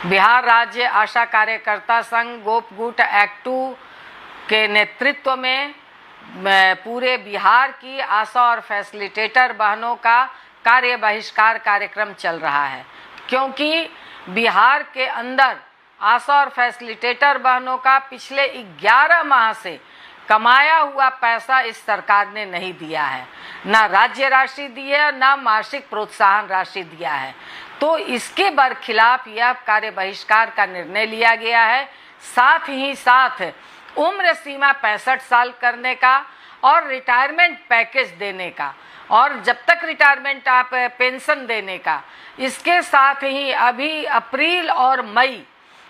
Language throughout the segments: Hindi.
बिहार राज्य आशा कार्यकर्ता संघ गोपगुट एक्ट 2 के नेतृत्व में पूरे बिहार की आशा और फैसिलिटेटर बहनों का कार्य बहिष्कार कार्यक्रम चल रहा है, क्योंकि बिहार के अंदर आशा और फैसिलिटेटर बहनों का पिछले 11 माह से कमाया हुआ पैसा इस सरकार ने नहीं दिया है, ना राज्य राशि दी है, ना मासिक प्रोत्साहन राशि दिया है। तो इसके बरखिलाफ यह कार्य बहिष्कार का निर्णय लिया गया है। साथ ही साथ उम्र सीमा 65 साल करने का और रिटायरमेंट पैकेज देने का, और जब तक रिटायरमेंट आप पेंशन देने का, इसके साथ ही अभी अप्रैल और मई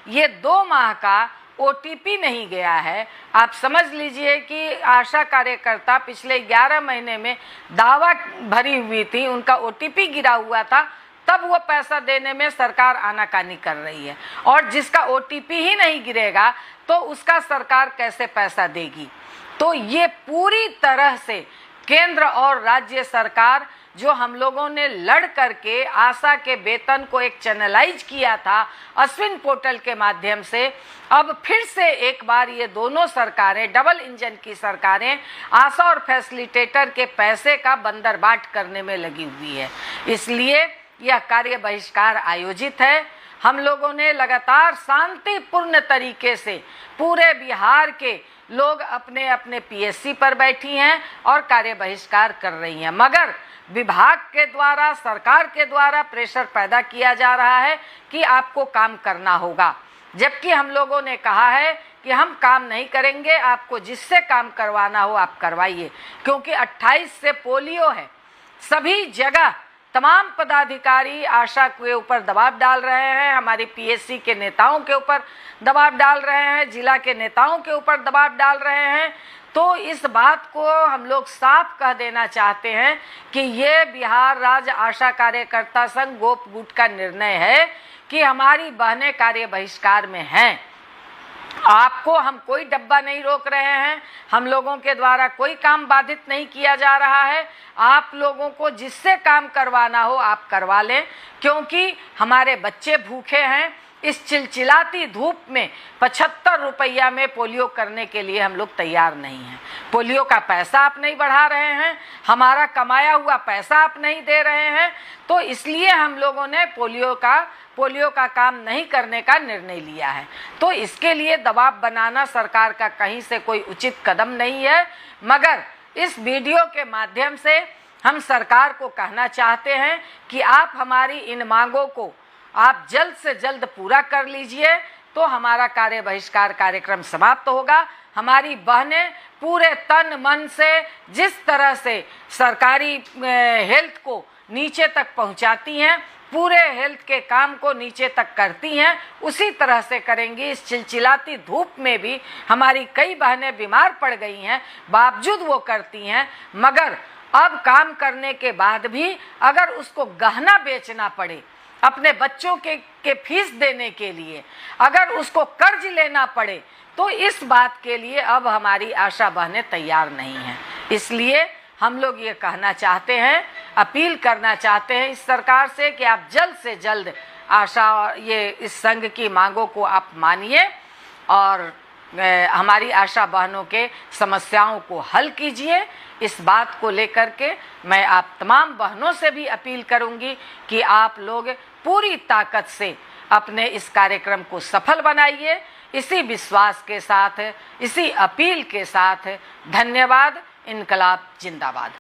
ये 2 माह का ओटीपी नहीं गया है। आप समझ लीजिए कि आशा कार्यकर्ता पिछले 11 महीने में दावा भरी हुई थी, उनका ओटीपी गिरा हुआ था, तब वो पैसा देने में सरकार आनाकानी कर रही है। और जिसका ओटीपी ही नहीं गिरेगा तो उसका सरकार कैसे पैसा देगी। तो ये पूरी तरह से केंद्र और राज्य सरकार, जो हम लोगों ने लड़ करके आशा के वेतन को एक चैनलाइज किया था अश्विन पोर्टल के माध्यम से, अब फिर से एक बार ये दोनों सरकारें, डबल इंजन की सरकारें, आशा और फैसिलिटेटर के पैसे का बंदरबाट करने में लगी हुई है। इसलिए यह कार्य बहिष्कार आयोजित है। हम लोगों ने लगातार शांतिपूर्ण तरीके से पूरे बिहार के लोग अपने अपने पीएससी पर बैठी हैं और कार्य बहिष्कार कर रही हैं, मगर विभाग के द्वारा, सरकार के द्वारा प्रेशर पैदा किया जा रहा है कि आपको काम करना होगा, जबकि हम लोगों ने कहा है कि हम काम नहीं करेंगे, आपको जिससे काम करवाना हो आप करवाइए, क्योंकि 28 से पोलियो है। सभी जगह तमाम पदाधिकारी आशा के ऊपर दबाव डाल रहे हैं, हमारी पीएससी के नेताओं के ऊपर दबाव डाल रहे हैं, जिला के नेताओं के ऊपर दबाव डाल रहे हैं। तो इस बात को हम लोग साफ कह देना चाहते हैं कि ये बिहार राज्य आशा कार्यकर्ता संघ गोपगुट का निर्णय है कि हमारी बहनें कार्य बहिष्कार में हैं। आपको हम कोई डब्बा नहीं रोक रहे हैं, हम लोगों के द्वारा कोई काम बाधित नहीं किया जा रहा है। आप लोगों को जिससे काम करवाना हो आप करवा लें, क्योंकि हमारे बच्चे भूखे हैं। इस चिलचिलाती धूप में 75 रुपया में पोलियो करने के लिए हम लोग तैयार नहीं हैं। पोलियो का पैसा आप नहीं बढ़ा रहे हैं, हमारा कमाया हुआ पैसा आप नहीं दे रहे हैं, तो इसलिए हम लोगों ने पोलियो का काम नहीं करने का निर्णय लिया है। तो इसके लिए दबाव बनाना सरकार का कहीं से कोई उचित कदम नहीं है, मगर इस वीडियो के माध्यम से हम सरकार को कहना चाहते हैं कि आप हमारी इन मांगों को आप जल्द से जल्द पूरा कर लीजिए, तो हमारा कार्य बहिष्कार कार्यक्रम समाप्त होगा। हमारी बहनें पूरे तन मन से जिस तरह से सरकारी हेल्थ को नीचे तक पहुंचाती हैं, पूरे हेल्थ के काम को नीचे तक करती हैं, उसी तरह से करेंगी। इस चिलचिलाती धूप में भी हमारी कई बहनें बीमार पड़ गई हैं, बावजूद वो करती हैं, मगर अब काम करने के बाद भी अगर उसको गहना बेचना पड़े अपने बच्चों के फीस देने के लिए, अगर उसको कर्ज लेना पड़े, तो इस बात के लिए अब हमारी आशा बहनें तैयार नहीं हैं। इसलिए हम लोग ये कहना चाहते हैं, अपील करना चाहते हैं इस सरकार से कि आप जल्द से जल्द आशा ये इस संघ की मांगों को आप मानिए और हमारी आशा बहनों के समस्याओं को हल कीजिए। इस बात को लेकर के मैं आप तमाम बहनों से भी अपील करूंगी कि आप लोग पूरी ताकत से अपने इस कार्यक्रम को सफल बनाइए। इसी विश्वास के साथ, इसी अपील के साथ धन्यवाद। इनकलाब जिंदाबाद।